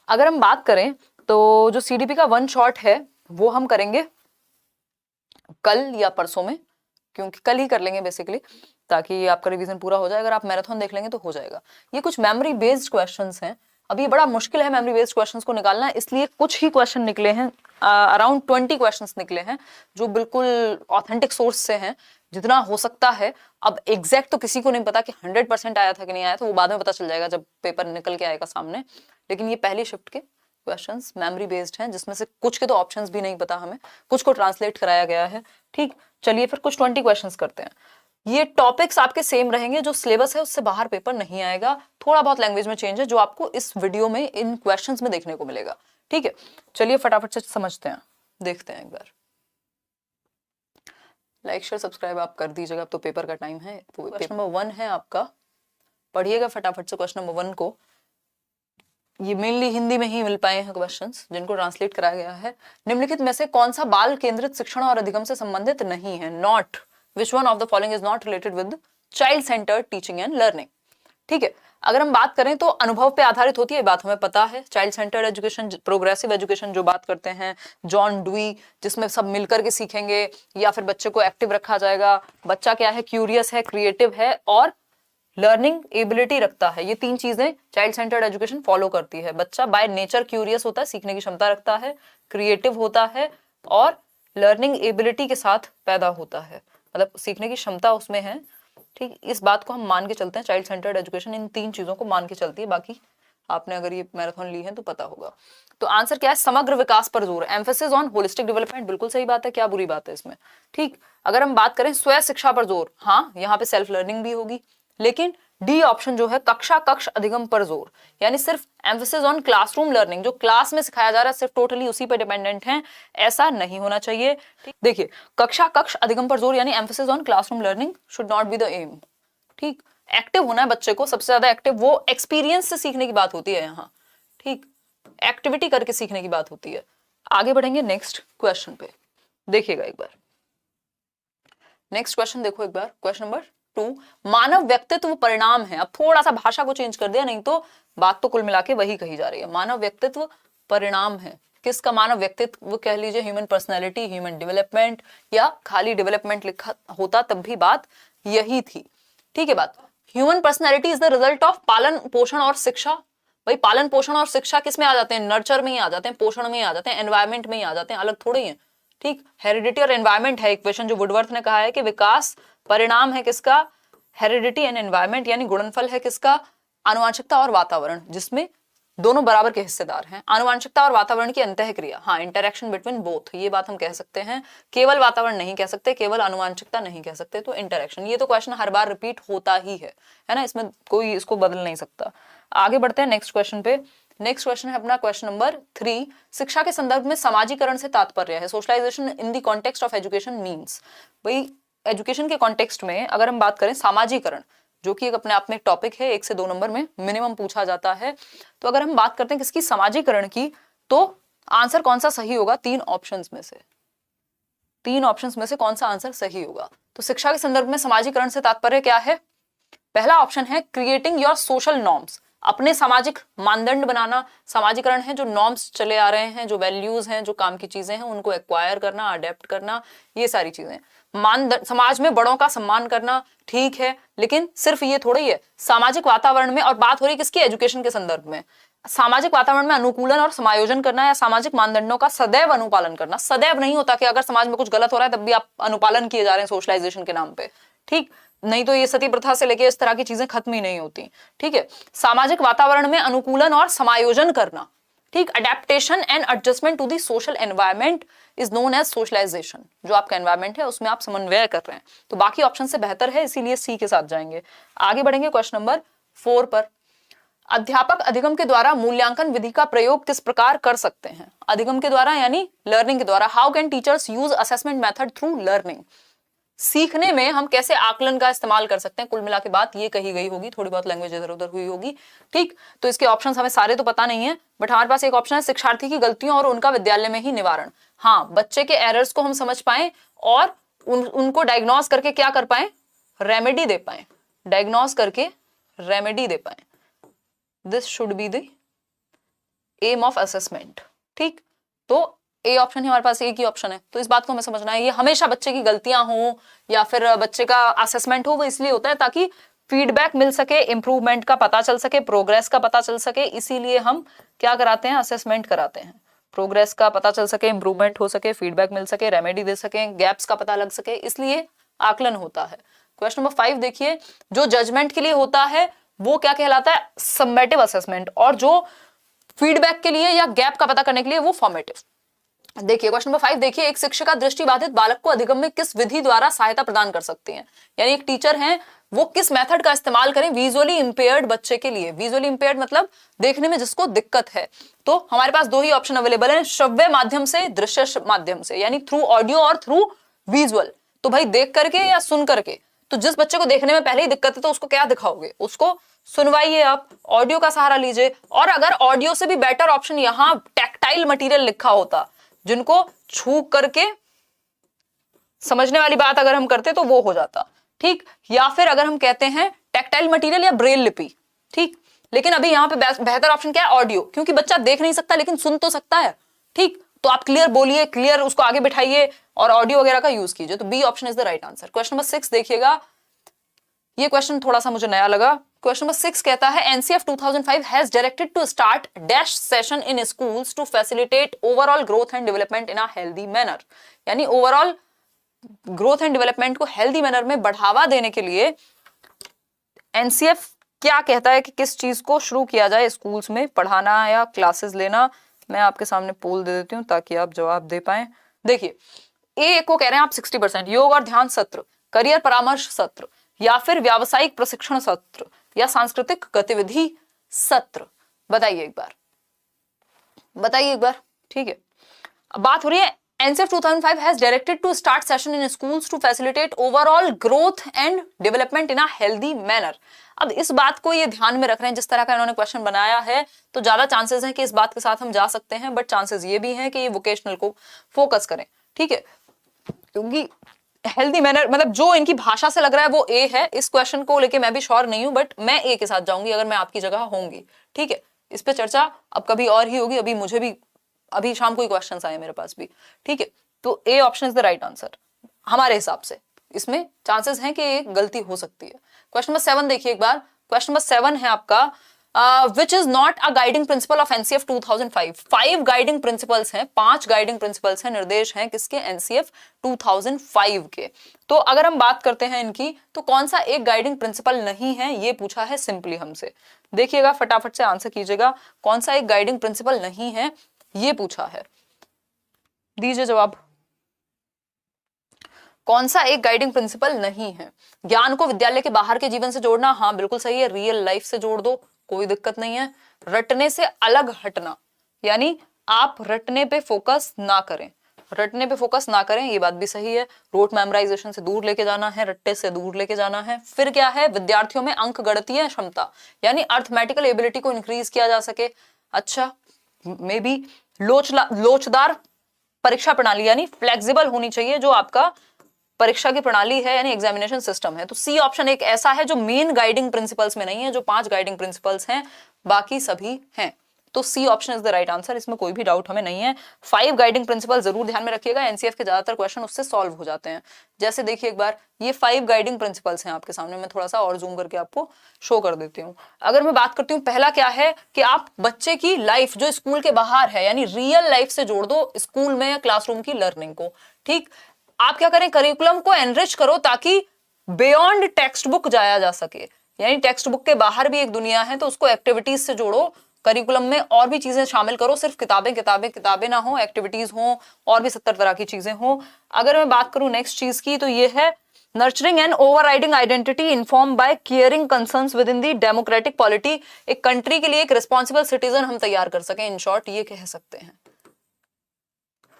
अगर हम बात करें तो जो सीडीपी का वन शॉट है वो हम करेंगे कल या परसों में, क्योंकि कल ही कर लेंगे बेसिकली, ताकि आपका रिवीजन पूरा हो जाए। अगर आप मैराथन देख लेंगे तो हो जाएगा। ये कुछ मेमोरी बेस्ड क्वेश्चंस हैं। अभी बड़ा मुश्किल है मेमोरी बेस्ड क्वेश्चंस को निकालना, इसलिए कुछ ही क्वेश्चन निकले हैं, अराउंड 20 क्वेश्चंस निकले हैं जो बिल्कुल ऑथेंटिक सोर्स से हैं, जितना हो सकता है। अब एग्जैक्ट तो किसी को नहीं पता कि 100% आया था कि नहीं आया था, वो बाद में पता चल जाएगा जब पेपर निकल के आएगा सामने। लेकिन ये पहली शिफ्ट के क्वेश्चंस मेमोरी बेस्ड हैं, जिसमें से कुछ के तो ऑप्शंस भी नहीं पता हमें, कुछ को ट्रांसलेट कराया गया है। ठीक, चलिए फिर कुछ 20 क्वेश्चंस करते हैं। ये टॉपिक्स आपके सेम रहेंगे, जो सिलेबस है उससे बाहर पेपर नहीं आएगा। थोड़ा बहुत लैंग्वेज में चेंज है जो आपको इस वीडियो में इन क्वेश्चंस में देखने को मिलेगा। ठीक है, चलिए फटाफट से समझते हैं, देखते हैं एक बार। लाइक शेयर सब्सक्राइब आप कर दीजिएगा, अब तो पेपर का टाइम है। तो क्वेश्चन नंबर 1 है आपका, पढ़िएगा फटाफट से क्वेश्चन नंबर 1 को। ये मेनली हिंदी में ही मिल पाए हैं क्वेश्चंस, जिनको ट्रांसलेट कराया गया है। निम्नलिखित में से कौन सा बाल केंद्रित शिक्षण और अधिगम से संबंधित नहीं है? Not, which one of the following is not related with child centred teaching and learning. ठीक है, अगर हम बात करें तो अनुभव पे आधारित होती है, बात हमें पता है। Child centred education, progressive education जो बात करते हैं, जॉन डुई, जिसमें सब मिलकर के सीखेंगे, या फिर बच्चे को एक्टिव रखा जाएगा। बच्चा क्या है, क्यूरियस है, क्रिएटिव है और लर्निंग एबिलिटी रखता है। ये 3 चीजें चाइल्ड सेंटर्ड एजुकेशन फॉलो करती है। बच्चा बाय नेचर क्यूरियस होता है, सीखने की क्षमता रखता है, क्रिएटिव होता है और लर्निंग एबिलिटी के साथ पैदा होता है, मतलब सीखने की क्षमता उसमें है। ठीक, इस बात को हम मान के चलते हैं। चाइल्ड सेंटर्ड एजुकेशन इन 3 चीजों को मान के चलती है। बाकी आपने अगर ये मैराथन ली है तो पता होगा। तो आंसर क्या है? समग्र विकास पर जोर, एम्फेसिस ऑन होलिस्टिक डेवलपमेंट। बिल्कुल सही बात है, क्या बुरी बात है इसमें? ठीक, अगर हम बात करें स्वयं शिक्षा पर जोर, हाँ यहाँ पे सेल्फ लर्निंग भी होगी। लेकिन डी ऑप्शन जो है कक्षा कक्ष अधिगम पर जोर, यानी सिर्फ एम्फेसिस ऑन क्लासरूम लर्निंग, जो क्लास में सिखाया जा रहा है सिर्फ टोटली उसी पर डिपेंडेंट है, ऐसा नहीं होना चाहिए। देखिए, कक्षा कक्ष अधिगम पर जोर यानी emphasis on classroom learning should not be the aim. ठीक, एक्टिव होना है बच्चे को, सबसे ज्यादा एक्टिव, वो एक्सपीरियंस से सीखने की बात होती है यहाँ। ठीक, एक्टिविटी करके सीखने की बात होती है। आगे बढ़ेंगे नेक्स्ट क्वेश्चन पे, देखिएगा एक बार। नेक्स्ट क्वेश्चन देखो एक बार, क्वेश्चन नंबर 2, मानव व्यक्तित्व परिणाम है। अब थोड़ा सा भाषा को चेंज कर दिया, नहीं तो बात तो कुल मिला के वही कही जा रही है। मानव व्यक्तित्व परिणाम है, किसका मानव व्यक्तित्व? कह लीजिए ह्यूमन पर्सनैलिटी, ह्यूमन डेवलपमेंट, या खाली डेवलपमेंट लिखा होता तब भी बात यही थी। ठीक है, बात human personality is the result of पालन पोषण और शिक्षा। भाई पालन पोषण और शिक्षा किस में आ जाते हैं? नर्चर में ही आ जाते हैं, पोषण में ही आ जाते हैं, एनवायरमेंट में ही आ जाते हैं, अलग थोड़े ही है। ठीक, हेरिडिटी और एनवायरमेंट है इक्वेशन जो वुडवर्थ ने कहा है कि विकास परिणाम है किसका? हेरिडिटी एंड एनवायरमेंट, यानी गुणनफल है किसका? आनुवंशिकता और वातावरण, जिसमें दोनों बराबर के हिस्सेदार हैं। आनुवंशिकता और वातावरण की अंतःक्रिया, हाँ इंटरेक्शन बिटवीन बोथ, ये बात हम कह सकते हैं। केवल वातावरण नहीं कह सकते, केवल आनुवंशिकता नहीं कह सकते, तो इंटरेक्शन। ये तो क्वेश्चन हर बार रिपीट होता ही है ना, इसमें कोई इसको बदल नहीं सकता। आगे बढ़ते हैं नेक्स्ट क्वेश्चन पे। नेक्स्ट क्वेश्चन है अपना क्वेश्चन नंबर 3, शिक्षा के संदर्भ में समाजीकरण से तात्पर्य है। Socialisation in the context of education means, भाई एजुकेशन के कॉन्टेक्स्ट में अगर हम बात करें सामाजीकरण, जो कि एक अपने आप में एक टॉपिक है, 1 से 2 नंबर में मिनिमम पूछा जाता है। तो अगर हम बात करते हैं किसकी? समाजीकरण की, तो आंसर कौन सा सही होगा? 3 ऑप्शंस में से, 3 ऑप्शंस में से कौन सा आंसर सही होगा? तो शिक्षा के संदर्भ में समाजीकरण से तात्पर्य क्या है? पहला ऑप्शन है क्रिएटिंग योर सोशल नॉर्म्स, अपने सामाजिक मानदंड बनाना। समाजीकरण है जो नॉर्म्स चले आ रहे हैं, जो वैल्यूज हैं, जो काम की चीजें हैं, उनको एक्वायर करना, अडेप्ट करना, ये सारी चीजें। मानदंड, समाज में बड़ों का सम्मान करना, ठीक है, लेकिन सिर्फ ये थोड़ा ही है। सामाजिक वातावरण में, और बात हो रही है किसकी? एजुकेशन के संदर्भ में। सामाजिक वातावरण में अनुकूलन और समायोजन करना, या सामाजिक मानदंडों का सदैव अनुपालन करना। सदैव नहीं होता कि अगर समाज में कुछ गलत हो रहा है तब भी आप अनुपालन किए जा रहे हैं सोशलाइजेशन के नाम पे। ठीक, नहीं तो ये सती प्रथा से लेके इस तरह की चीजें खत्म ही नहीं होती। ठीक है, सामाजिक वातावरण में अनुकूलन और समायोजन करना। ठीक, adaptation and adjustment to the social environment is known as socialisation. जो आपका एनवायरनमेंट है उसमें आप समन्वय कर रहे हैं, तो बाकी ऑप्शन से बेहतर है, इसीलिए सी के साथ जाएंगे। आगे बढ़ेंगे क्वेश्चन नंबर 4 पर। अध्यापक अधिगम के द्वारा मूल्यांकन विधि का प्रयोग किस प्रकार कर सकते हैं? अधिगम के द्वारा यानी लर्निंग के द्वारा। How can teachers use assessment method through learning? सीखने में हम कैसे आकलन का इस्तेमाल कर सकते हैं, कुल मिला के बात ये कही गई होगी, थोड़ी बहुत लैंग्वेज इधर उधर हुई होगी। ठीक, तो इसके ऑप्शंस हमें सारे तो पता नहीं है, बट हमारे पास एक ऑप्शन है शिक्षार्थी की गलतियों और उनका विद्यालय में ही निवारण। हाँ, बच्चे के एरर्स को हम समझ पाए और उनको डायग्नोज करके क्या कर पाए? रेमेडी दे पाए, डायग्नोज करके रेमेडी दे पाए। This should be the aim of assessment. ठीक, तो ए ऑप्शन है हमारे पास, एक ही ऑप्शन है, तो इस बात को हमें समझना है। ये हमेशा बच्चे की गलतियां हो या फिर बच्चे का असेसमेंट हो, वो इसलिए होता है ताकि फीडबैक मिल सके, इंप्रूवमेंट का पता चल सके, प्रोग्रेस का पता चल सके, इसीलिए हम क्या कराते हैं, असेसमेंट कराते हैं। प्रोग्रेस का पता चल सके, इंप्रूवमेंट हो सके, फीडबैक मिल सके, रेमेडी दे सके, गैप्स का पता लग सके, इसलिए आकलन होता है। क्वेश्चन नंबर 5 देखिए, जो जजमेंट के लिए होता है वो क्या कहलाता है, समेटिव असेसमेंट, और जो फीडबैक के लिए या गैप का पता करने के लिए वो फॉर्मेटिव। देखिए क्वेश्चन नंबर 5 देखिए, एक शिक्षिका दृष्टिबाधित बालक को अधिगम में किस विधि द्वारा सहायता प्रदान कर सकती हैं, यानी एक टीचर हैं वो किस मेथड का इस्तेमाल करें विजुअली इंपेयर्ड बच्चे के लिए। विजुअली इंपेयर्ड मतलब देखने में जिसको दिक्कत है, तो हमारे पास दो ही ऑप्शन अवेलेबल हैं, श्रव्य माध्यम से, दृश्य माध्यम से, यानी थ्रू ऑडियो और थ्रू विजुअल। तो भाई देख करके या सुन करके, तो जिस बच्चे को देखने में पहले ही दिक्कत है तो उसको क्या दिखाओगे, उसको सुनवाइए, आप ऑडियो का सहारा लीजिए। और अगर ऑडियो से भी बेटर ऑप्शन यहाँ टैक्टाइल मटेरियल लिखा होता, जिनको छू करके समझने वाली बात अगर हम करते तो वो हो जाता। ठीक, या फिर अगर हम कहते हैं टैक्टाइल मटेरियल या ब्रेल लिपि। ठीक, लेकिन अभी यहाँ पे बेहतर ऑप्शन क्या है, ऑडियो, क्योंकि बच्चा देख नहीं सकता लेकिन सुन तो सकता है। ठीक, तो आप क्लियर बोलिए, क्लियर उसको आगे बिठाइए और ऑडियो वगैरह का यूज कीजिए। तो B option is the right answer. Question number 6 देखिएगा, ये क्वेश्चन थोड़ा सा मुझे नया लगा। क्वेश्चन नंबर 6 कहता है NCF 2005 has directed to start dash session in schools to facilitate overall growth and development in a healthy manner, यानी ओवरऑल ग्रोथ एंड डेवलपमेंट को हेल्दी मैनर में बढ़ावा देने के लिए एनसीएफ क्या कहता है कि किस चीज को शुरू किया जाए स्कूल्स में पढ़ाना या क्लासेस लेना। मैं आपके सामने पोल दे देती हूँ ताकि आप जवाब दे पाए। देखिए, ए को कह रहे हैं आप 60%, योग और ध्यान सत्र, करियर परामर्श सत्र, या फिर व्यावसायिक प्रशिक्षण सत्र, या सांस्कृतिक गतिविधि सत्र। बताइए एक बार, बताइए एक बार। ठीक है, अब बात हो रही है NCF 2005 has directed to start session in schools to facilitate overall growth and development in a healthy manner. अब इस बात को ये ध्यान में रख रहे हैं, जिस तरह का इन्होंने क्वेश्चन बनाया है तो ज्यादा चांसेस हैं कि इस बात के साथ हम जा सकते हैं, बट चांसेस ये भी हैं कि ये वोकेशनल को फोकस करें। ठीक है, क्योंकि हेल्दी मैनर मतलब जो इनकी भाषा से लग रहा है वो ए है। इस क्वेश्चन को लेके मैं भी श्योर नहीं हूं, बट मैं ए के साथ जाऊंगी अगर मैं आपकी जगह होंगी। ठीक है, इस पे चर्चा अब कभी और ही होगी, अभी मुझे भी अभी शाम को ही क्वेश्चंस आए मेरे पास भी। ठीक है, तो A option is the right answer हमारे हिसाब से। इसमें चांसेस हैं कि एक गलती हो सकती है। क्वेश्चन नंबर 7 देखिए एक बार। क्वेश्चन नंबर 7 है आपका which is not a guiding principle of NCF 2005। 5 guiding principles हैं, 5 गाइडिंग प्रिंसिपल्स हैं, निर्देश हैं किसके, एनसीएफ 2005 के। तो अगर हम बात करते हैं इनकी, तो कौन सा एक गाइडिंग प्रिंसिपल नहीं है, ये पूछा है सिंपली हमसे। देखिएगा, फटाफट से आंसर कीजिएगा, कौन सा एक गाइडिंग प्रिंसिपल नहीं है ये पूछा है, दीजिए जवाब। कौन सा एक गाइडिंग प्रिंसिपल नहीं है? ज्ञान को विद्यालय के बाहर के जीवन से जोड़ना, हाँ बिल्कुल सही है, रियल लाइफ से जोड़ दो, कोई दिक्कत नहीं है। रटने से अलग हटना, यानी आप रटने पे फोकस ना करें, रटने पे फोकस ना करें, ये बात भी सही है। रोट मेमोराइजेशन से दूर लेके जाना है, रट्टे से दूर लेके जाना है। फिर क्या है, विद्यार्थियों में अंक गणितीय क्षमता यानी अर्थमेटिकल एबिलिटी को इंक्रीज किया जा सके। अच्छा, मे बी लोचदार परीक्षा प्रणाली यानी फ्लेक्सिबल होनी चाहिए जो आपका परीक्षा की प्रणाली है, यानी एग्जामिनेशन सिस्टम है। तो सी ऑप्शन एक ऐसा है जो मेन गाइडिंग प्रिंसिपल्स में नहीं है, जो 5 गाइडिंग प्रिंसिपल्स हैं बाकी सभी हैं। तो C option is the right answer, इसमें कोई भी डाउट हमें नहीं है। 5 गाइडिंग प्रिंसिपल जरूर ध्यान में रखिएगा, एनसीएफ के ज्यादातर क्वेश्चन उससे सॉल्व हो जाते हैं। जैसे देखिए एक बार, ये 5 गाइडिंग प्रिंसिपल्स हैं आपके सामने, मैं थोड़ा सा और जूम करके आपको शो कर देती हूँ। अगर मैं बात करती हूँ, पहला क्या है कि आप बच्चे की लाइफ जो स्कूल के बाहर है यानी रियल लाइफ से जोड़ दो स्कूल में या क्लासरूम की लर्निंग को। ठीक, आप क्या करें, करिकुलम को एनरिच करो ताकि बियॉन्ड टेक्स्ट बुक जाया जा सके, यानी टेक्स्ट बुक के बाहर भी एक दुनिया है तो उसको एक्टिविटीज से जोड़ो। करिकुलम में और भी चीजें शामिल करो, सिर्फ किताबें किताबें किताबें ना हो, एक्टिविटीज हो और भी 70 तरह की चीजें हो। अगर मैं बात करूं नेक्स्ट चीज की, तो ये है nurturing and overriding identity inform bye caring concerns with in the democratic polity. एक कंट्री के लिए एक रिस्पॉन्सिबल सिटीजन हम तैयार कर सकें, इन शॉर्ट ये कह सकते हैं,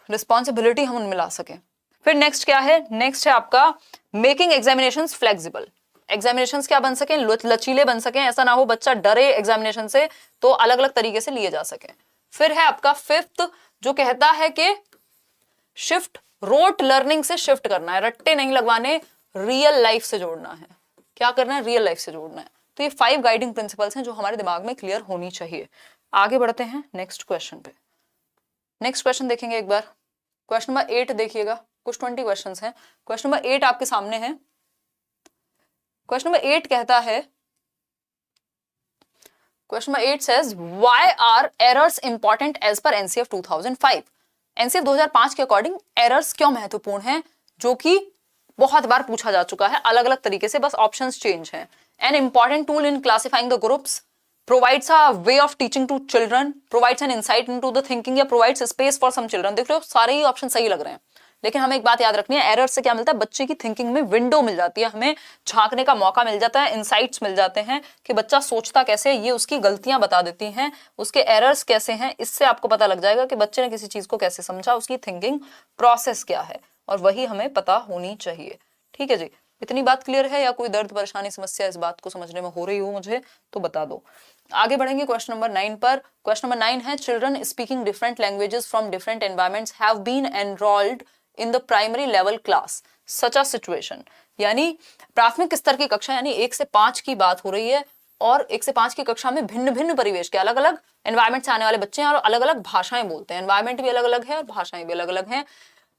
रिस्पॉन्सिबिलिटी हम उनमें ला सकें। फिर नेक्स्ट क्या है, नेक्स्ट है आपका मेकिंग एग्जामिनेशंस फ्लेक्सिबल। एग्जामिनेशंस क्या बन सके, लचीले बन सके, ऐसा ना हो बच्चा डरे एग्जामिनेशन से, तो अलग अलग तरीके से लिए जा सके। फिर है आपका 5th जो कहता है कि शिफ्ट, रोट लर्निंग से शिफ्ट करना है, रट्टे नहीं लगवाने, रियल लाइफ से जोड़ना है। क्या करना है, रियल लाइफ से जोड़ना है। तो ये 5 गाइडिंग प्रिंसिपल्स हैं जो हमारे दिमाग में क्लियर होनी चाहिए। आगे बढ़ते हैं नेक्स्ट क्वेश्चन पे। नेक्स्ट क्वेश्चन देखेंगे एक बार। क्वेश्चन नंबर 8 देखिएगा, कुछ 20 क्वेश्चंस हैं। क्वेश्चन नंबर 8 आपके सामने है। क्वेश्चन नंबर 8 कहता है, question number 8 says why are errors important as per NCF 2005? NCF 2005 के अकॉर्डिंग एरर्स क्यों महत्वपूर्ण हैं, जो कि बहुत बार पूछा जा चुका है अलग अलग तरीके से, बस ऑप्शंस चेंज हैं। An important tool in classifying the groups, provides a way of teaching to children, provides an insight into the thinking, या provides space for some children। देख रहे हो सारे ही ऑप्शन सही लग रहे हैं, लेकिन हमें एक बात याद रखनी है, एरर से क्या मिलता है, बच्चे की थिंकिंग में विंडो मिल जाती है, हमें झांकने का मौका मिल जाता है, इनसाइट्स मिल जाते हैं कि बच्चा सोचता कैसे है, ये उसकी गलतियां बता देती हैं, उसके एरर्स कैसे हैं, इससे आपको पता लग जाएगा कि बच्चे ने किसी चीज को कैसे समझा, उसकी थिंकिंग प्रोसेस क्या है, और वही हमें पता होनी चाहिए। ठीक है जी, इतनी बात क्लियर है, या कोई दर्द परेशानी समस्या इस बात को समझने में हो रही हो मुझे तो बता दो। आगे बढ़ेंगे क्वेश्चन नंबर 9 पर। क्वेश्चन नंबर 9 है, children speaking different languages from different environments have been enrolled in the primary level class such a situation. यानी प्राथमिक स्तर की कक्षा, यानी 1 से 5 की बात हो रही है, और 1 से 5 की कक्षा में भिन्न भिन्न परिवेश के अलग अलग एनवायरमेंट से आने वाले बच्चे हैं और अलग अलग भाषाएं बोलते हैं, एनवायरमेंट भी अलग अलग है और भाषाएं भी अलग अलग हैं।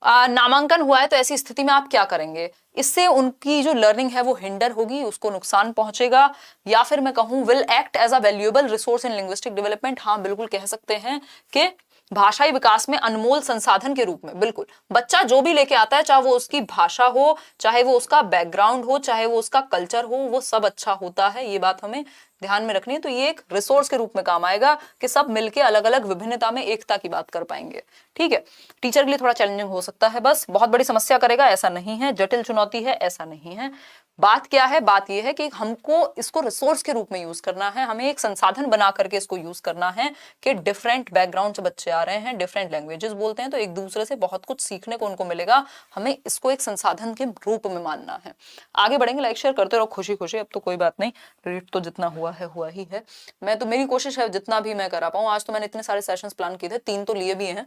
नामांकन हुआ है, तो ऐसी स्थिति में आप क्या करेंगे, इससे उनकी जो लर्निंग है वो हिंडर होगी, उसको नुकसान पहुंचेगा, या फिर मैं कहूं will act as a valuable resource in linguistic development. हाँ बिल्कुल कह सकते हैं कि भाषाई विकास में अनमोल संसाधन के रूप में, बिल्कुल बच्चा जो भी लेके आता है, चाहे वो उसकी भाषा हो, चाहे वो उसका बैकग्राउंड हो, चाहे वो उसका कल्चर हो, वो सब अच्छा होता है, ये बात हमें ध्यान में रखनी है। तो ये एक रिसोर्स के रूप में काम आएगा कि सब मिलके अलग अलग विभिन्नता में एकता की बात कर पाएंगे। ठीक है, टीचर के लिए थोड़ा चैलेंजिंग हो सकता है, बस बहुत बड़ी समस्या करेगा ऐसा नहीं है, जटिल चुनौती है ऐसा नहीं है। बात क्या है, बात यह है कि हमको इसको रिसोर्स के रूप में यूज करना है, हमें एक संसाधन बना करके इसको यूज करना है कि डिफरेंट बैकग्राउंड से बच्चे आ रहे हैं, डिफरेंट लैंग्वेजेस बोलते हैं, तो एक दूसरे से बहुत कुछ सीखने को उनको मिलेगा, हमें इसको एक संसाधन के रूप में मानना है। आगे बढ़ेंगे, लाइक शेयर करते रहो खुशी खुशी, अब तो कोई बात नहीं, रीड तो जितना हुआ है हुआ ही है। मैं तो, मेरी कोशिश है जितना भी मैं करा पाऊँ। आज तो मैंने इतने सारे सेशंस प्लान किए थे, 3 तो लिए भी हैं,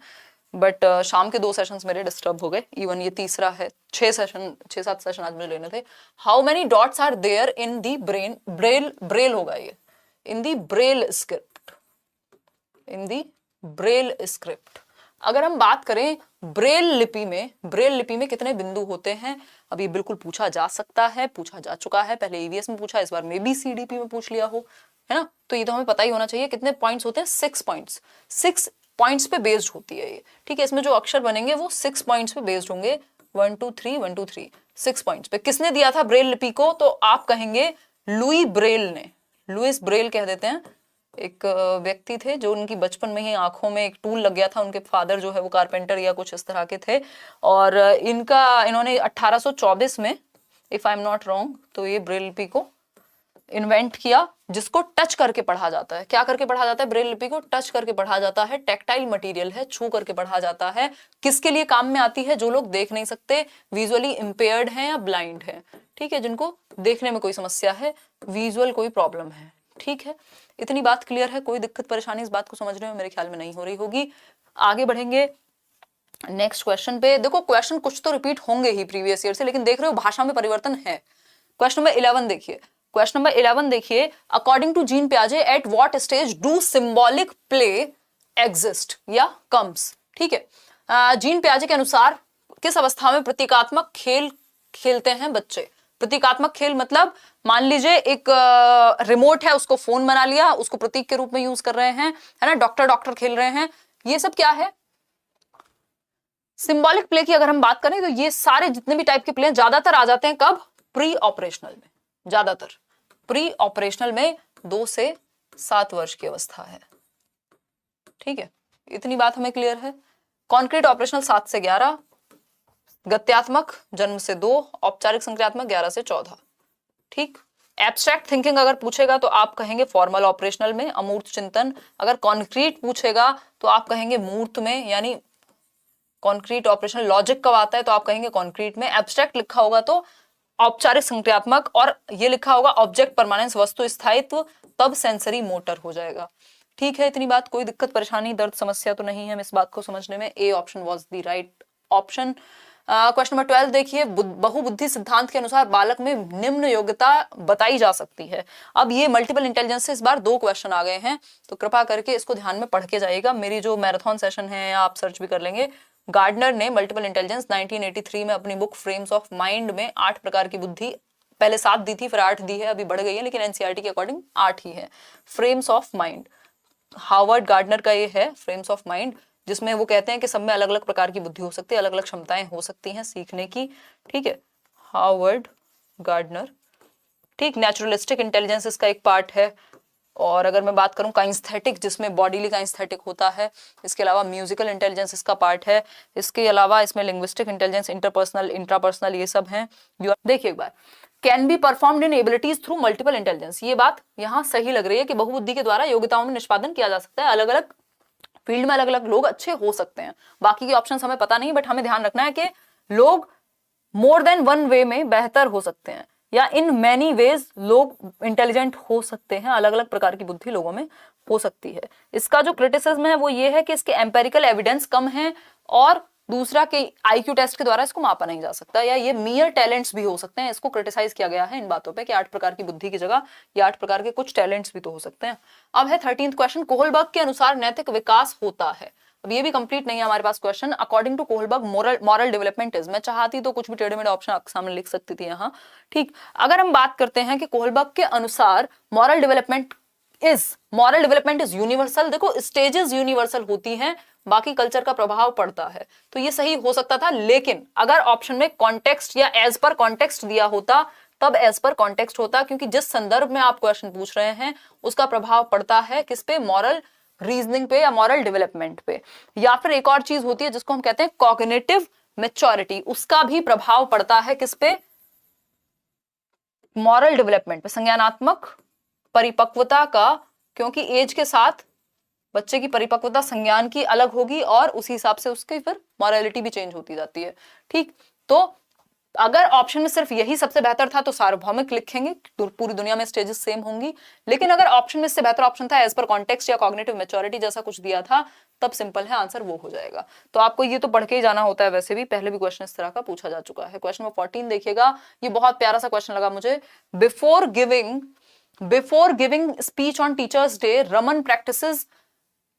बट शाम के 2 सेशंस मेरे डिस्टर्ब हो गए, इवन ये तीसरा है, 6-7 सेशन आज मुझे लेने थे। How many dots are there in the brain, braille होगा ये, in the braille script, in the braille script. अगर हम बात करें ब्रेल लिपि में कितने बिंदु होते हैं, अब ये बिल्कुल पूछा जा सकता है, पूछा जा चुका है, पहले ईवीएस में पूछा, इस बार मे बी सीडीपी में पूछ लिया हो, है ना, तो ये तो हमें पता ही होना चाहिए। कितने पॉइंट्स होते हैं, 6 पॉइंट्स, 6 पॉइंट्स पे बेस्ड होती है ये। ठीक है, इसमें जो अक्षर बनेंगे वो 6 पॉइंट्स पे बेस्ड होंगे, 1 2 3 1 2 3 6 पॉइंट्स पे। किसने दिया था ब्रेल लिपि को, तो आप कहेंगे लुई ब्रेल ने, लुइस ब्रेल कह देते हैं, एक व्यक्ति थे जो उनकी बचपन में ही आंखों में एक टूल लग गया था, उनके फादर जो है वो कारपेंटर या कुछ इस तरह के थे, और इन्होंने 1824 में, if I am not wrong, तो ये ब्रेल लिपि को इन्वेंट किया, जिसको टच करके पढ़ा जाता है। क्या करके पढ़ा जाता है, ब्रेल लिपि को टच करके पढ़ा जाता है, टेक्टाइल मटेरियल है, छू करके पढ़ा जाता है। किसके लिए काम में आती है, जो लोग देख नहीं सकते, विजुअली इंपेयर्ड हैं या ब्लाइंड हैं, ठीक है, जिनको देखने में कोई समस्या है, विजुअल कोई प्रॉब्लम है। ठीक है, इतनी बात क्लियर है, कोई दिक्कत परेशानी इस बात को समझने में मेरे ख्याल में नहीं हो रही होगी। आगे बढ़ेंगे नेक्स्ट क्वेश्चन पे। देखो क्वेश्चन कुछ तो रिपीट होंगे ही प्रीवियस ईयर से, लेकिन देख रहे हो भाषा में परिवर्तन है। क्वेश्चन नंबर 11 देखिए, क्वेश्चन नंबर 11 देखिए, अकॉर्डिंग टू जीन पियाजे at what stage do symbolic play exist या कम्स। ठीक है, जीन पियाजे के अनुसार किस अवस्था में प्रतीकात्मक खेल खेलते हैं बच्चे। प्रतीकात्मक खेल मतलब मान लीजिए एक रिमोट है, उसको फोन बना लिया, उसको प्रतीक के रूप में यूज कर रहे हैं, है ना, डॉक्टर खेल रहे हैं, ये सब क्या है, सिंबॉलिक प्ले की अगर हम बात करें तो ये सारे जितने भी टाइप के प्ले ज्यादातर आ जाते हैं कब, प्री ऑपरेशनल में, ज्यादातर प्री ऑपरेशनल में 2 से 7 वर्ष की अवस्था है। ठीक है, इतनी बात हमें क्लियर है। कॉन्क्रीट ऑपरेशनल 7 से 11, गत्यात्मक जन्म से 2, औपचारिक संक्रियात्मक 11 से 14। ठीक, एब्स्ट्रैक्ट थिंकिंग अगर पूछेगा तो आप कहेंगे फॉर्मल ऑपरेशनल में, अमूर्त चिंतन। अगर कॉन्क्रीट पूछेगा तो आप कहेंगे मूर्त में, यानी कॉन्क्रीट ऑपरेशनल लॉजिक कब आता है तो आप कहेंगे कॉन्क्रीट में। एब्स्ट्रैक्ट लिखा होगा तो औपचारिक संक्रियात्मक, और ये लिखा होगा ऑब्जेक्ट परमानेंस, वस्तु स्थायित्व, तब सेंसरी मोटर हो जाएगा। ठीक है, इतनी बात, कोई दिक्कत परेशानी दर्द समस्या तो नहीं है इस बात को समझने में। A option was the right option. Question number 12 देखिए, बहुबुद्धि सिद्धांत के अनुसार बालक में निम्न योग्यता बताई जा सकती है। अब ये मल्टीपल इंटेलिजेंस से इस बार 2 क्वेश्चन आ गए हैं, तो कृपा करके इसको ध्यान में पढ़ के जाइएगा। मेरी जो मैराथन सेशन है आप सर्च भी कर लेंगे, गार्डनर ने मल्टीपल इंटेलिजेंस 1983 में अपनी बुक फ्रेम्स ऑफ माइंड में 8 प्रकार की बुद्धि, पहले 7 दी थी फिर 8 दी है, अभी बढ़ गई है लेकिन एनसीईआरटी के अकॉर्डिंग 8 ही है। Frames of mind Harvard gardener का ये है, फ्रेम्स ऑफ माइंड, जिसमें वो कहते हैं कि सब में अलग अलग प्रकार की बुद्धि हो सकती है, अलग अलग क्षमताएं हो सकती हैं सीखने की। ठीक है, हार्वर्ड गार्डनर। ठीक, नेचुरलिस्टिक इंटेलिजेंस इसका एक पार्ट है। और अगर मैं बात करूं काइंस्थेटिक, जिसमें बॉडीली काइंस्थेटिक होता है, इसके अलावा म्यूजिकल इंटेलिजेंस इसका पार्ट है। इसके अलावा इसमें लिंग्विस्टिक इंटेलिजेंस, इंटरपर्सनल, इंट्रापर्सनल, ये सब हैं। देखिए एक बार, can be performed in abilities through multiple intelligence, ये बात यहाँ सही लग रही है कि बहुबुद्धि के द्वारा योग्यताओं में निष्पादन किया जा सकता है। अलग अलग फील्ड में अलग अलग लोग अच्छे हो सकते हैं, बाकी के ऑप्शन हमें पता नहीं, बट हमें ध्यान रखना है कि लोग मोर देन वन वे में बेहतर हो सकते हैं, या इन मैनी वेज लोग इंटेलिजेंट हो सकते हैं, अलग अलग प्रकार की बुद्धि लोगों में हो सकती है। इसका जो क्रिटिसिज्म है वो ये है कि इसके एम्पेरिकल एविडेंस कम है, और दूसरा कि आईक्यू टेस्ट के द्वारा इसको मापा नहीं जा सकता, या ये मियर टैलेंट्स भी हो सकते हैं। इसको क्रिटिसाइज किया गया है इन बातों पे कि 8 प्रकार की बुद्धि की जगह ये 8 प्रकार के कुछ टैलेंट्स भी तो हो सकते हैं। अब है 13th क्वेश्चन, कोहलबर्ग के अनुसार नैतिक विकास होता है। अब ये भी कंप्लीट नहीं है हमारे पास question. According to Kohlberg moral development is, मैं चाहती तो कुछ भी टेढ़े मेढ़े ऑप्शन सामने लिख सकती थी यहाँ। ठीक, अगर हम बात करते हैं कि कोहलबर्ग के अनुसार मॉरल डेवलपमेंट इज यूनिवर्सल, देखो स्टेजेस यूनिवर्सल होती हैं, बाकी कल्चर का प्रभाव पड़ता है, तो ये सही हो सकता था। लेकिन अगर ऑप्शन में कॉन्टेक्स्ट या एज पर कॉन्टेक्स्ट दिया होता तब एज पर कॉन्टेक्स्ट होता, क्योंकि जिस संदर्भ में आप क्वेश्चन पूछ रहे हैं उसका प्रभाव पड़ता है किस पे, मॉरल रीजनिंग पे या मॉरल डेवलपमेंट पे। या फिर एक और चीज होती है जिसको हम कहते हैं कॉग्निटिव मैच्योरिटी, उसका भी प्रभाव पड़ता है किस पे, मॉरल डेवलपमेंट पे, संज्ञानात्मक परिपक्वता का, क्योंकि एज के साथ बच्चे की परिपक्वता संज्ञान की अलग होगी और उसी हिसाब से उसकी फिर मॉरलिटी भी चेंज होती जाती है। ठीक, तो अगर ऑप्शन में सिर्फ यही सबसे बेहतर था तो सार्वभौमिक लिखेंगे, तो पूरी दुनिया में स्टेजेस सेम होंगी। लेकिन अगर ऑप्शन में इससे बेहतर ऑप्शन था एज पर कॉन्टेक्स्ट या कॉग्निटिव मैच्योरिटी जैसा कुछ दिया था, तब सिंपल है आंसर वो हो जाएगा। तो आपको ये तो पढ़ के ही जाना होता है, वैसे भी पहले भी क्वेश्चन इस तरह का पूछा जा चुका है। क्वेश्चन नंबर 14 देखिएगा, ये बहुत प्यारा सा क्वेश्चन लगा मुझे। Before giving speech on teachers day, Raman practices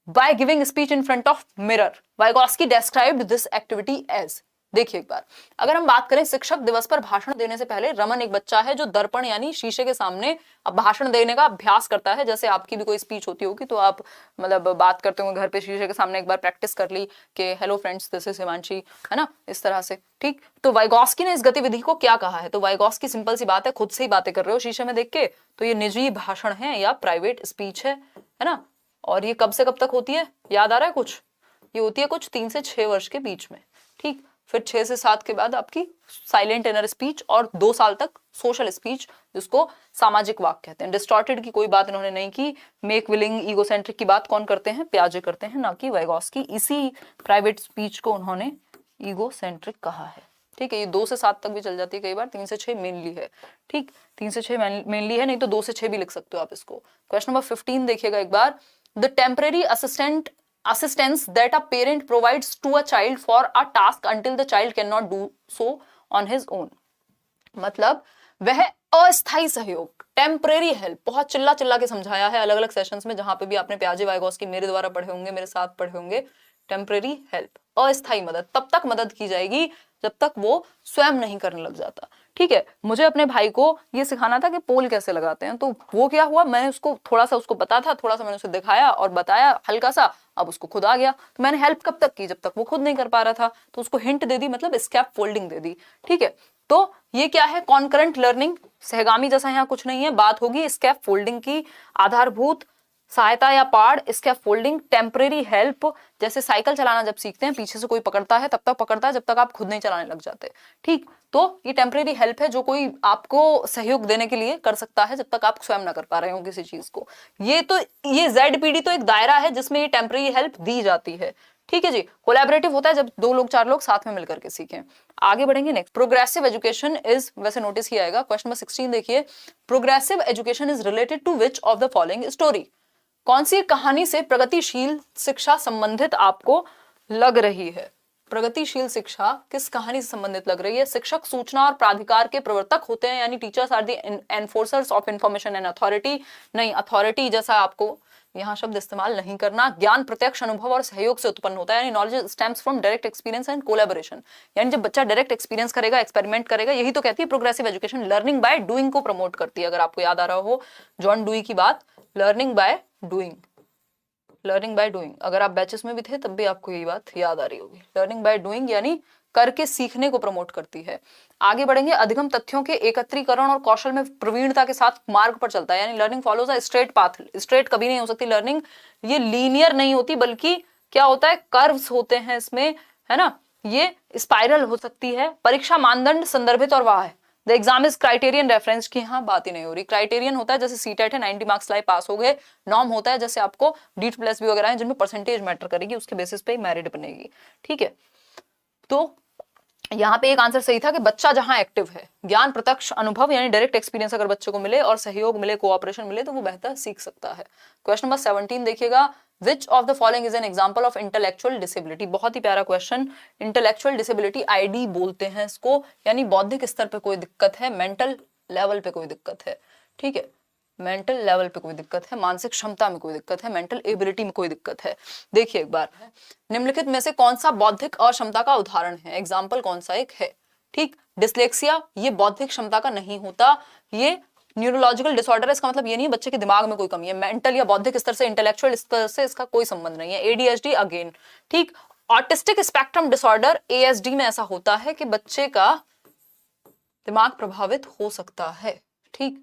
by giving speech in front of mirror. Vygotsky described this activity as, देखिए एक बार, अगर हम बात करें शिक्षक दिवस पर भाषण देने से पहले, रमन एक बच्चा है जो दर्पण यानी शीशे के सामने अब भाषण देने का अभ्यास करता है। जैसे आपकी भी कोई स्पीच होती होगी तो आप मतलब बात करते होंगे घर पे, शीशे के सामने एक बार प्रैक्टिस कर ली कि hello friends this is Himanshi, है ना, इस तरह से। ठीक, तो वाइगॉस्की ने इस गतिविधि को क्या कहा है, तो वाइगॉस्की सिंपल सी बात है, खुद से ही बातें कर रहे हो शीशे में देख के, तो ये निजी भाषण है या प्राइवेट स्पीच है ना। और ये कब से कब तक होती है, याद आ रहा है कुछ, ये होती है कुछ 3 से 6 वर्ष के बीच में। ठीक, फिर 6 से 7 के बाद आपकी साइलेंट इनर स्पीच, और 2 साल तक सोशल स्पीच, जिसको सामाजिक वाक कहते हैं। डिस्टॉर्टेड की कोई बात इन्होंने नहीं की। मेक विलिंग ईगोसेंट्रिक की बात कौन करते हैं, पियाजे करते हैं, ना कि वाइगॉस्की। इसी प्राइवेट स्पीच को उन्होंने ईगोसेंट्रिक कहा है। ठीक है, ये 2 से 7 तक भी चल जाती है कई बार, 3 से 6 मेनली है। ठीक, 3 से 6 मेनली है, नहीं तो 2 से 6 भी लिख सकते हो आप इसको। क्वेश्चन नंबर 15 देखिएगा एक बार, the temporary assistance that a parent provides to a child for a task until the child cannot do so on his own, मतलब वह अस्थायी सहयोग, टेम्परेरी हेल्प, बहुत चिल्ला चिल्ला के समझाया है अलग अलग सेशंस में, जहां पे भी आपने पियाजे वाइगॉस्की मेरे द्वारा पढ़े होंगे, मेरे साथ पढ़े होंगे। टेम्परेरी हेल्प, अस्थायी मदद, तब तक मदद की जाएगी जब तक वो स्वयं नहीं करने लग जाता। ठीक है, मुझे अपने भाई को ये सिखाना था कि पोल कैसे लगाते हैं, तो वो क्या हुआ, मैंने उसको थोड़ा सा उसको पता था, थोड़ा सा मैंने उसे दिखाया और बताया हल्का सा, अब उसको खुद आ गया। तो मैंने हेल्प कब तक की, जब तक वो खुद नहीं कर पा रहा था, तो उसको हिंट दे दी, मतलब स्कैप फोल्डिंग दे दी। ठीक है, तो ये क्या है, कॉन्करेंट लर्निंग, सहगामी जैसा यहाँ कुछ नहीं है, बात होगी स्कैप फोल्डिंग की। आधारभूत सहायता या पाड़, स्कैप फोल्डिंग। टेम्परेरी हेल्प, जैसे साइकिल चलाना जब सीखते हैं, पीछे से कोई पकड़ता है, तब तक पकड़ता है जब तक आप खुद नहीं चलाने लग जाते। ठीक, तो ये टेम्परेरी हेल्प है जो कोई आपको सहयोग देने के लिए कर सकता है जब तक आप स्वयं ना कर पा रहे हो किसी चीज को। ये ZPD तो एक दायरा है जिसमें ये टेम्परेरी हेल्प दी जाती है। ठीक है जी, कोलैबोरेटिव होता है जब 2 लोग 4 लोग साथ में मिलकर के सीखें। आगे बढ़ेंगे नेक्स्ट, प्रोग्रेसिव एजुकेशन इज, वैसे नोटिस ही आएगा। क्वेश्चन नंबर 16 देखिए, progressive education is related to which of the following story, कौन सी कहानी से प्रगतिशील शिक्षा संबंधित आपको लग रही है। प्रगतिशील शिक्षा किस कहानी से संबंधित लग रही है? शिक्षक सूचना और प्राधिकार के प्रवर्तक होते हैं, यानी teachers are the enforcers of information and authority. नहीं, अथॉरिटी जैसा आपको यहाँ शब्द इस्तेमाल नहीं करना। ज्ञान प्रत्यक्ष अनुभव और सहयोग से उत्पन्न होता है, यानी knowledge stems from direct experience and collaboration. यानी जब बच्चा डायरेक्ट एक्सपीरियंस करेगा, एक्सपेरिमेंट करेगा, यही तो कहती है progressive education. Learning by doing को प्रमोट करती है। अगर आपको याद आ रहा हो जॉन डुई की बात, learning by doing, learning by doing. अगर आप बैचेस में भी थे तब भी आपको यही बात याद आ रही होगी। लर्निंग बाय डूइंग यानी करके सीखने को प्रमोट करती है। आगे बढ़ेंगे, अधिगम तथ्यों के एकत्रीकरण और कौशल में प्रवीणता के साथ मार्ग पर चलता है, यानी learning follows a straight path. Straight कभी नहीं हो सकती लर्निंग, ये लीनियर नहीं होती, बल्कि क्या होता है, कर्व्स होते हैं इसमें, है ना, ये स्पाइरल हो सकती है। परीक्षा मानदंड संदर्भित और वाह है। The exam is criterion reference की यहाँ बात ही नहीं हो रही। क्राइटेरियन होता है जैसे सीटेट है, 90 मार्क्स लाए पास हो गए। नॉर्म होता है जैसे आपको डीट प्लस बी वगैरह है जिनमें परसेंटेज मैटर करेगी, उसके बेसिस पे मेरिट बनेगी। ठीक है, तो यहाँ पे एक आंसर सही था कि बच्चा जहां एक्टिव है, ज्ञान प्रत्यक्ष अनुभव यानी डायरेक्ट एक्सपीरियंस अगर बच्चे को मिले और सहयोग मिले, कोऑपरेशन मिले, तो वो बेहतर सीख सकता है। क्वेश्चन नंबर 17 देखिएगा, विच of the following is an example of intellectual disability. बहुत ही प्यारा क्वेश्चन। इंटेलेक्चुअल डिसेबिलिटी आईडी बोलते हैं इसको, यानी बौद्धिक स्तर पे कोई दिक्कत है, मेंटल लेवल पे कोई दिक्कत है। ठीक है, मेंटल लेवल पे कोई दिक्कत है, मानसिक क्षमता में कोई दिक्कत है, मेंटल एबिलिटी में कोई दिक्कत है। देखिए एक बार, निम्नलिखित में से कौन सा बौद्धिक अक्षमता का उदाहरण है? एग्जाम्पल कौन सा एक है? ठीक, डिस्लेक्सिया ये बौद्धिक क्षमता का नहीं होता, ये न्यूरोलॉजिकल डिसऑर्डर है। इसका मतलब ये नहीं है बच्चे के दिमाग में कोई कमी है। मेंटल या बौद्धिक स्तर से, इंटेलेक्चुअल स्तर से इसका कोई संबंध नहीं है। ADHD again. ठीक, ऑटिस्टिक स्पेक्ट्रम डिसऑर्डर एएसडी में ऐसा होता है कि बच्चे का दिमाग प्रभावित हो सकता है। ठीक,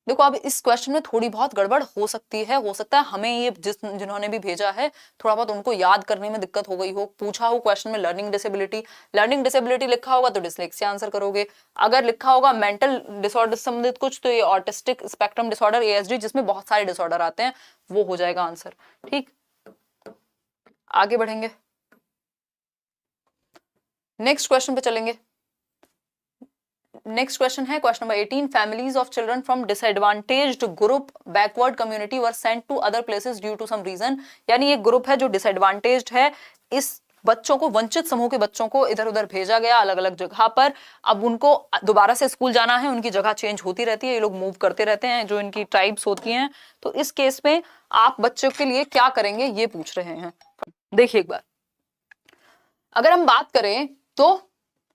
देखो अब इस क्वेश्चन में थोड़ी बहुत गड़बड़ हो सकती है, हो सकता है हमें ये जिन्होंने भी भेजा है थोड़ा बहुत उनको याद करने में दिक्कत हो गई हो। पूछा हो क्वेश्चन में लर्निंग डिसेबिलिटी लिखा होगा तो डिसलेक्सिया आंसर करोगे। अगर लिखा होगा मेंटल डिसऑर्डर संबंधित कुछ, तो ये ऑटिस्टिक स्पेक्ट्रम डिसऑर्डर एएसडी जिसमें बहुत सारे डिसऑर्डर आते हैं, वो हो जाएगा आंसर। ठीक, आगे बढ़ेंगे, नेक्स्ट क्वेश्चन पे चलेंगे। नेक्स्ट क्वेश्चन है question number 18, families of children from disadvantaged group backward community were sent to other places due to some reason. यानी एक ग्रुप है जो डिसएडवांटेज्ड है, इस बच्चों को, वंचित समूह के बच्चों को इधर उधर भेजा गया अलग अलग जगह पर। अब उनको दोबारा से स्कूल जाना है, उनकी जगह चेंज होती रहती है, ये लोग मूव करते रहते हैं, जो इनकी ट्राइब्स होती हैं। तो इस केस में आप बच्चों के लिए क्या करेंगे ये पूछ रहे हैं। देखिए एक बार, अगर हम बात करें तो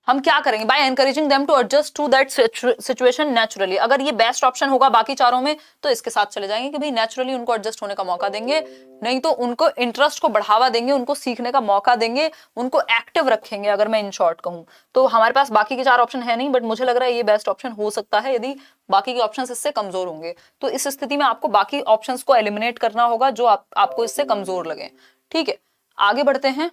हम क्या करेंगे, by encouraging them to adjust to that situation naturally. अगर ये बेस्ट ऑप्शन होगा बाकी चारों में तो इसके साथ चले जाएंगे कि भाई नेचुरली उनको एडजस्ट होने का मौका देंगे, नहीं तो उनको इंटरेस्ट को बढ़ावा देंगे, उनको सीखने का मौका देंगे, उनको एक्टिव रखेंगे। अगर मैं इन शॉर्ट कहूं तो हमारे पास बाकी के 4 ऑप्शन है नहीं, बट मुझे लग रहा है ये बेस्ट ऑप्शन हो सकता है यदि बाकी के ऑप्शन इससे कमजोर होंगे। तो इस स्थिति में आपको बाकी ऑप्शन को एलिमिनेट करना होगा जो आपको इससे कमजोर लगे। ठीक है, आगे बढ़ते हैं।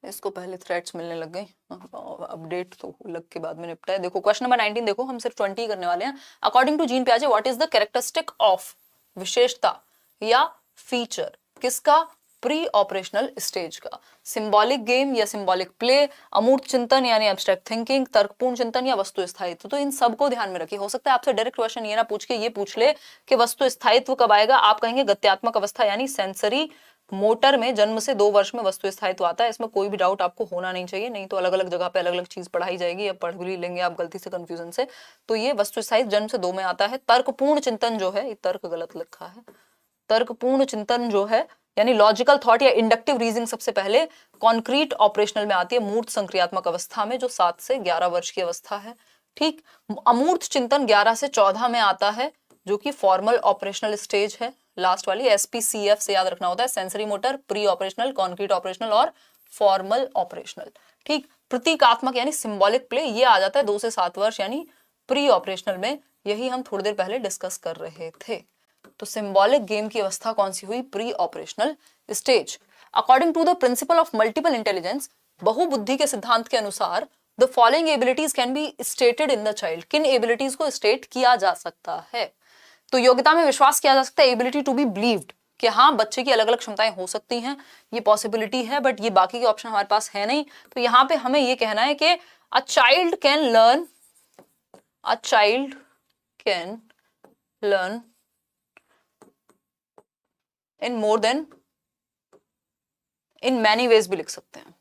इसको पहले थ्रेड्स मिलने लग गई, अपडेट तो लग के बाद में निपटा है। देखो क्वेश्चन नंबर 19 देखो, हम सिर्फ 20 करने वाले हैं। अकॉर्डिंग टू जीन पियाजे what is the characteristic of, विशेषता या फीचर किसका, प्री ऑपरेशनल स्टेज का। सिंबॉलिक गेम या सिंबॉलिक प्ले, अमूर्त चिंतन यानी एब्स्ट्रैक्ट थिंकिंग, तर्कपूर्ण चिंतन या वस्तु स्थायित्व। तो इन सबको ध्यान में रखिए। हो सकता है आपसे डायरेक्ट क्वेश्चन ये ना पूछ के ये पूछ ले कि वस्तु स्थायित्व कब आएगा, आप कहेंगे गत्यात्मक अवस्था यानी सेंसरी मोटर में जन्म से 2 वर्ष में वस्तु स्थायित्व आता है। इसमें कोई भी डाउट आपको होना नहीं चाहिए, नहीं तो अलग अलग जगह पे अलग अलग चीज पढ़ाई जाएगी, या पढ़ भी लेंगे आप गलती से कंफ्यूजन से। तो ये वस्तु स्थायित्व जन्म से 2 में आता है। तर्कपूर्ण चिंतन जो है, ये तर्क गलत लिखा है, तर्कपूर्ण चिंतन जो है यानी लॉजिकल थॉट या इंडक्टिव रीजनिंग सबसे पहले कॉन्क्रीट ऑपरेशनल में आती है, मूर्त संक्रियात्मक अवस्था में, जो 7 से 11 वर्ष की अवस्था है। ठीक, अमूर्त चिंतन 11 से 14 में आता है, जो कि फॉर्मल ऑपरेशनल स्टेज है। लास्ट वाली SPCF से याद रखना होता है, sensory motor, pre operational, concrete operational और फॉर्मल ऑपरेशनल। ठीक, प्रतीकात्मक यानी सिंबॉलिक प्ले ये आ जाता है 2 से 7 वर्ष यानी प्री ऑपरेशनल में। यही हम थोड़ी देर पहले डिस्कस कर रहे थे। तो सिंबॉलिक गेम की अवस्था कौन सी हुई, pre operational stage. According to the principle of multiple intelligence, बहुबुद्धि के सिद्धांत के अनुसार the following abilities can be stated in the child. किन एबिलिटीज को स्टेट किया जा सकता है? तो योग्यता में विश्वास किया जा सकता है, एबिलिटी टू बी बिलीव्ड, कि हाँ बच्चे की अलग अलग क्षमताएं हो सकती हैं, ये पॉसिबिलिटी है, बट ये बाकी के ऑप्शन हमारे पास है नहीं। तो यहाँ पे हमें ये कहना है कि a child can learn in more than in many ways भी लिख सकते हैं।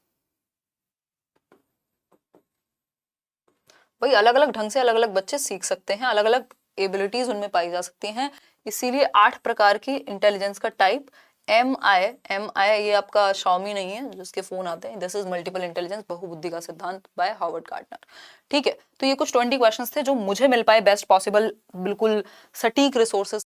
भाई अलग अलग ढंग से अलग अलग बच्चे सीख सकते हैं, अलग अलग एबिलिटीज उनमें पाई जा सकती हैं, इसीलिए 8 प्रकार की इंटेलिजेंस का टाइप MI ये आपका शाओमी नहीं है जिसके फोन आते हैं, दिस इज मल्टीपल इंटेलिजेंस, बहुबुद्धि का सिद्धांत बाय हार्वर्ड गार्टनर। ठीक है, तो ये कुछ 20 क्वेश्चंस थे जो मुझे मिल पाए बेस्ट पॉसिबल, बिल्कुल सटीक रिसोर्सेज